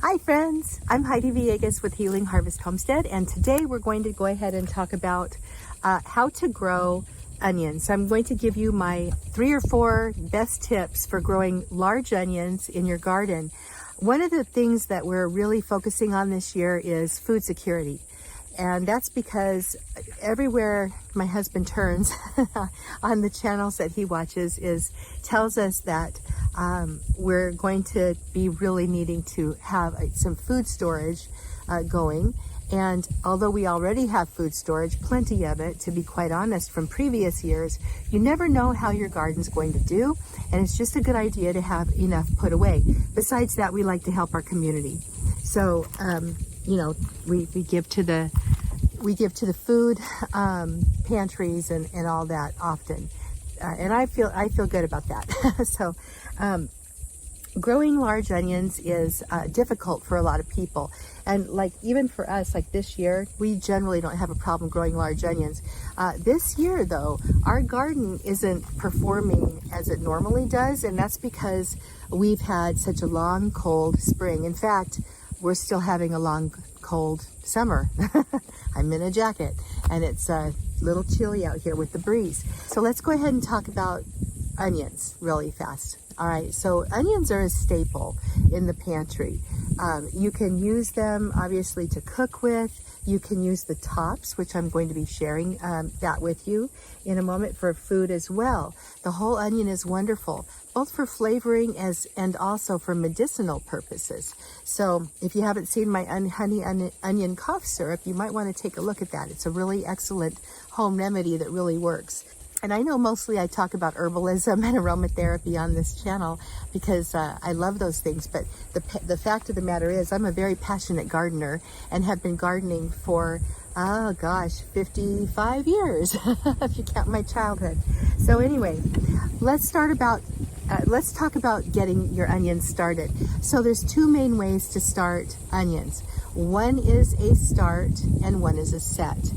Hi friends, I'm Heidi Villegas with Healing Harvest Homestead, and today we're going to go ahead and talk about how to grow onions. So I'm going to give you my 3 or 4 best tips for growing large onions in your garden. One of the things that we're really focusing on this year is food security. And that's because everywhere my husband turns on the channels that he watches tells us that we're going to be really needing to have some food storage going. And although we already have food storage, plenty of it, to be quite honest, from previous years, you never know how your garden's going to do. And it's just a good idea to have enough put away. Besides that, we like to help our community. So, you know, we give to the food pantries and all that often, and I feel good about that. So growing large onions is difficult for a lot of people, and like even for us, like this year, we generally don't have a problem growing large onions. This year though, our garden isn't performing as it normally does, and that's because we've had such a long, cold spring. In fact, we're still having a long, cold summer. I'm in a jacket and it's a little chilly out here with the breeze. So let's go ahead and talk about onions really fast. All right, so onions are a staple in the pantry. You can use them obviously to cook with. You can use the tops, which I'm going to be sharing that with you in a moment, for food as well. The whole onion is wonderful, both for flavoring and also for medicinal purposes. So if you haven't seen my honey onion cough syrup, you might want to take a look at that. It's a really excellent home remedy that really works. And I know mostly I talk about herbalism and aromatherapy on this channel because I love those things. But the fact of the matter is I'm a very passionate gardener and have been gardening for, 55 years, if you count my childhood. So anyway, let's talk about getting your onions started. So there's 2 main ways to start onions. One is a start and one is a set.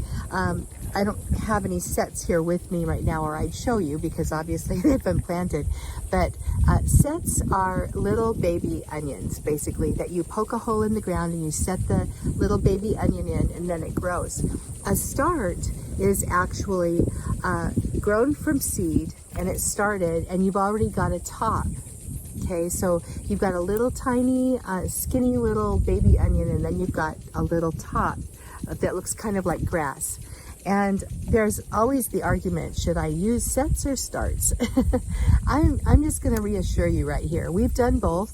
I don't have any sets here with me right now, or I'd show you because obviously they've been planted. But sets are little baby onions, basically, that you poke a hole in the ground and you set the little baby onion in, and then it grows. A start is actually grown from seed, and it started, and you've already got a top. Okay, so you've got a little tiny, skinny little baby onion, and then you've got a little top that looks kind of like grass. And there's always the argument, should I use sets or starts? I'm just going to reassure you right here. We've done both,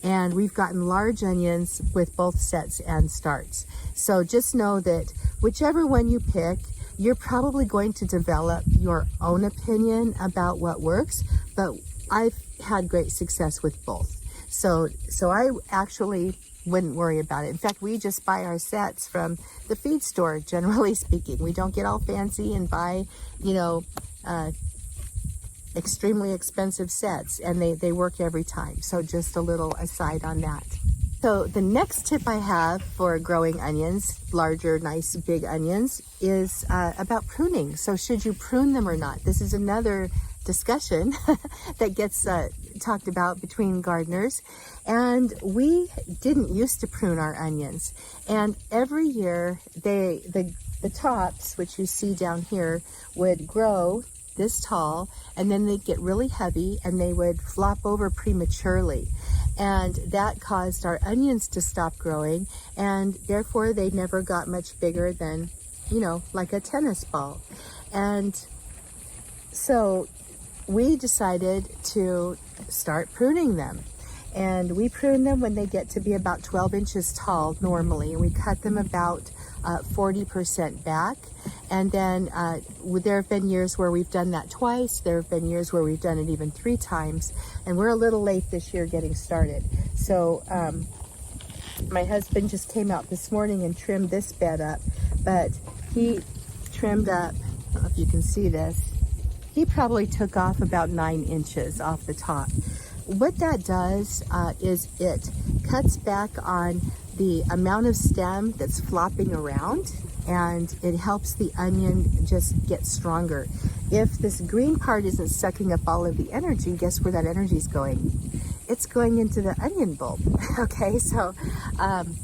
and we've gotten large onions with both sets and starts. So just know that whichever one you pick, you're probably going to develop your own opinion about what works, but I've had great success with both. So I actually wouldn't worry about it. In fact, we just buy our sets from the feed store, generally speaking. We don't get all fancy and buy, extremely expensive sets, and they work every time. So just a little aside on that. So the next tip I have for growing onions, larger, nice, big onions, is about pruning. So should you prune them or not? This is another discussion that gets talked about between gardeners. And we didn't used to prune our onions. And every year, the tops, which you see down here, would grow this tall, and then they'd get really heavy, and they would flop over prematurely. And that caused our onions to stop growing, and therefore they never got much bigger than, like a tennis ball. And so we decided to start pruning them. And we prune them when they get to be about 12 inches tall normally, and we cut them about 40% back. And then there have been years where we've done that twice. There have been years where we've done it even 3 times, and we're a little late this year getting started. So my husband just came out this morning and trimmed this bed up, but he trimmed up, I don't know if you can see this, he probably took off about 9 inches off the top. What that does is it cuts back on the amount of stem that's flopping around, and it helps the onion just get stronger. If this green part isn't sucking up all of the energy, guess where that energy is going? it's going into the onion bulb. Okay, so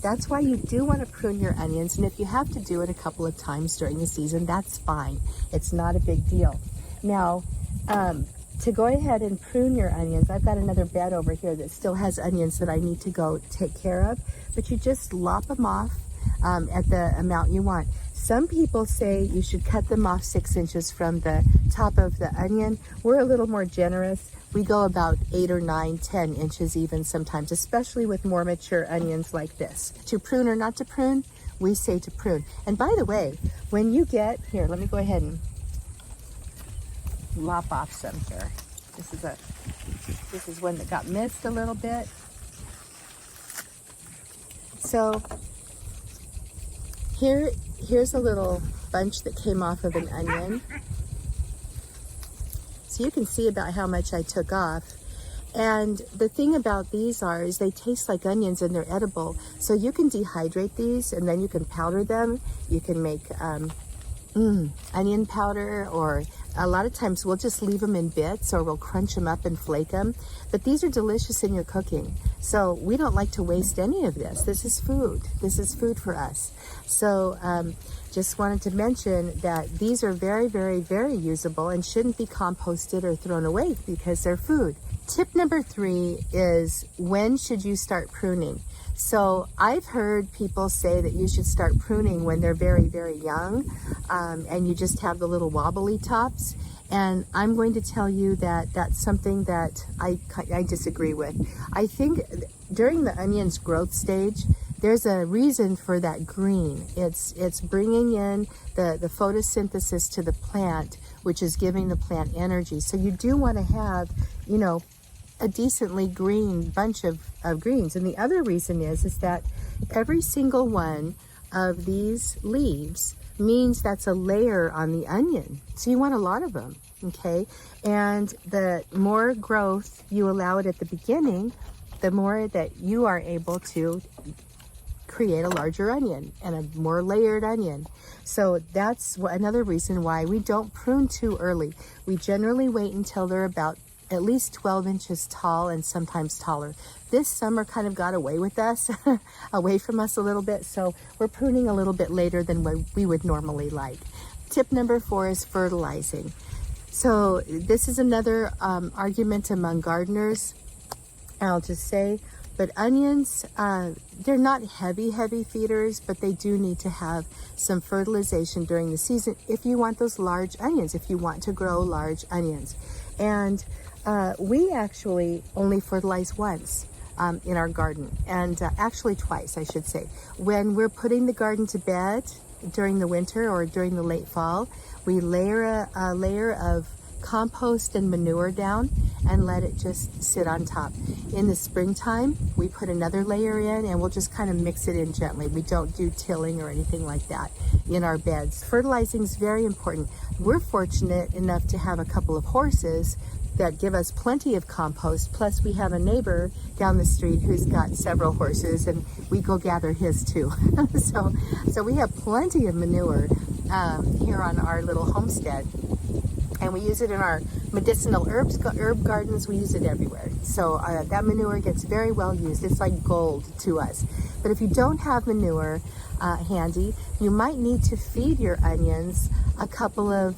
that's why you do want to prune your onions, and if you have to do it a couple of times during the season, that's fine. It's not a big deal. Now, to go ahead and prune your onions, I've got another bed over here that still has onions that I need to go take care of, but you just lop them off at the amount you want. Some people say you should cut them off 6 inches from the top of the onion. We're a little more generous. We go about 8 or 9, 10 inches even sometimes, especially with more mature onions like this. To prune or not to prune, we say to prune. And by the way, when you get, here, let me go ahead and lop off some here. This is one that got missed a little bit. So here's a little bunch that came off of an onion. So you can see about how much I took off. And the thing about these is they taste like onions and they're edible. So you can dehydrate these and then you can powder them. You can make onion powder, or a lot of times we'll just leave them in bits or we'll crunch them up and flake them. But these are delicious in your cooking. So we don't like to waste any of this. This is food. This is food for us. So just wanted to mention that these are very, very, very usable and shouldn't be composted or thrown away because they're food. Tip number 3 is, when should you start pruning? So I've heard people say that you should start pruning when they're very, very young, and you just have the little wobbly tops. And I'm going to tell you that that's something that I disagree with. I think during the onion's growth stage, there's a reason for that green. It's bringing in the photosynthesis to the plant, which is giving the plant energy. So you do want to have, a decently green bunch of greens. And the other reason is that every single one of these leaves means that's a layer on the onion. So you want a lot of them, okay? And the more growth you allow it at the beginning, the more that you are able to create a larger onion and a more layered onion. So that's another reason why we don't prune too early. We generally wait until they're about at least 12 inches tall and sometimes taller. This summer kind of got away with us, away from us a little bit, so we're pruning a little bit later than what we would normally like. Tip number 4 is fertilizing. So this is another argument among gardeners, I'll just say, but onions, they're not heavy feeders, but they do need to have some fertilization during the season if you want those large onions, if you want to grow large onions. And we actually only fertilize once in our garden, and actually twice, I should say. When we're putting the garden to bed during the winter or during the late fall, we layer a layer of compost and manure down and let it just sit on top. In the springtime, we put another layer in and we'll just kind of mix it in gently. We don't do tilling or anything like that in our beds. Fertilizing is very important. We're fortunate enough to have a couple of horses that give us plenty of compost. Plus we have a neighbor down the street who's got several horses, and we go gather his too. so we have plenty of manure here on our little homestead. And we use it in our medicinal herb gardens. We use it everywhere. So that manure gets very well used. It's like gold to us. But if you don't have manure handy, you might need to feed your onions a couple of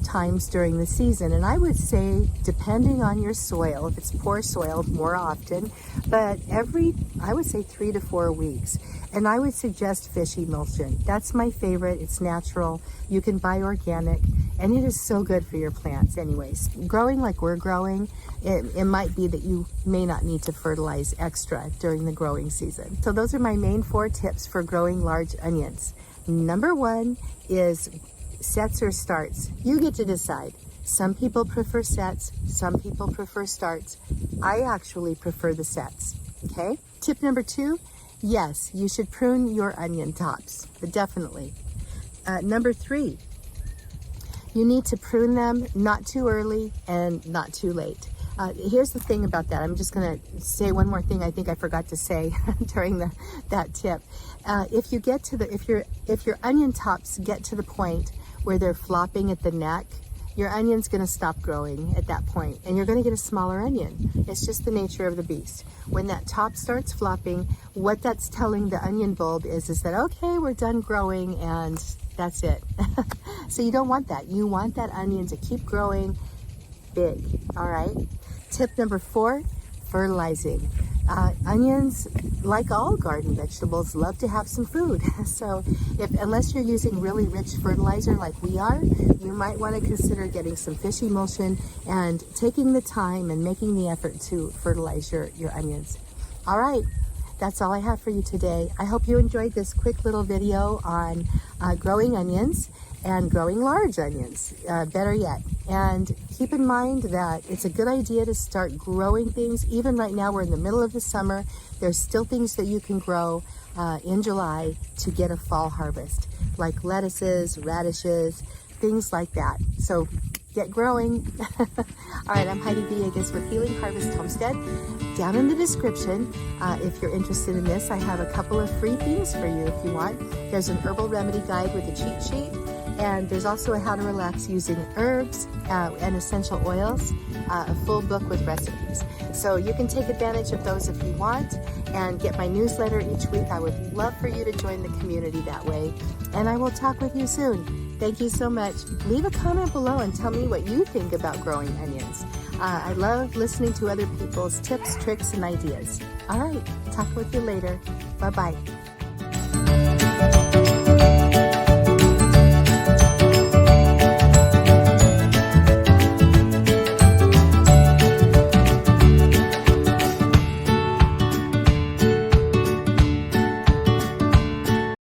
times during the season. And I would say, depending on your soil, if it's poor soil, more often, but I would say 3 to 4 weeks. And I would suggest fish emulsion. That's my favorite. It's natural. You can buy organic, and it is so good for your plants anyways. Growing like we're growing, it might be that you may not need to fertilize extra during the growing season. So those are my main 4 tips for growing large onions. Number 1 is sets or starts. You get to decide. Some people prefer sets, some people prefer starts. I actually prefer the sets, okay? Tip number 2, yes, you should prune your onion tops, definitely. Number 3, you need to prune them not too early and not too late. Here's the thing about that. I'm just going to say one more thing I think I forgot to say during that tip. If you get to if your onion tops get to the point where they're flopping at the neck, your onion's going to stop growing at that point, and you're going to get a smaller onion. It's just the nature of the beast. When that top starts flopping, what that's telling the onion bulb is that, okay, we're done growing, and that's it. So you don't want that. You want that onion to keep growing big. All right. Tip number 4, fertilizing. Onions, like all garden vegetables, love to have some food. So unless you're using really rich fertilizer like we are, you might want to consider getting some fish emulsion and taking the time and making the effort to fertilize your onions. All right, that's all I have for you today. I hope you enjoyed this quick little video on growing onions and growing large onions, better yet. And keep in mind that it's a good idea to start growing things. Even right now, we're in the middle of the summer. There's still things that you can grow in July to get a fall harvest, like lettuces, radishes, things like that. So get growing. All right, I'm Heidi Villegas with Healing Harvest Homestead. Down in the description, if you're interested in this, I have a couple of free things for you if you want. There's an herbal remedy guide with a cheat sheet. And there's also a how to relax using herbs and essential oils, a full book with recipes. So you can take advantage of those if you want and get my newsletter each week. I would love for you to join the community that way. And I will talk with you soon. Thank you so much. Leave a comment below and tell me what you think about growing onions. I love listening to other people's tips, tricks, and ideas. All right, talk with you later. Bye-bye.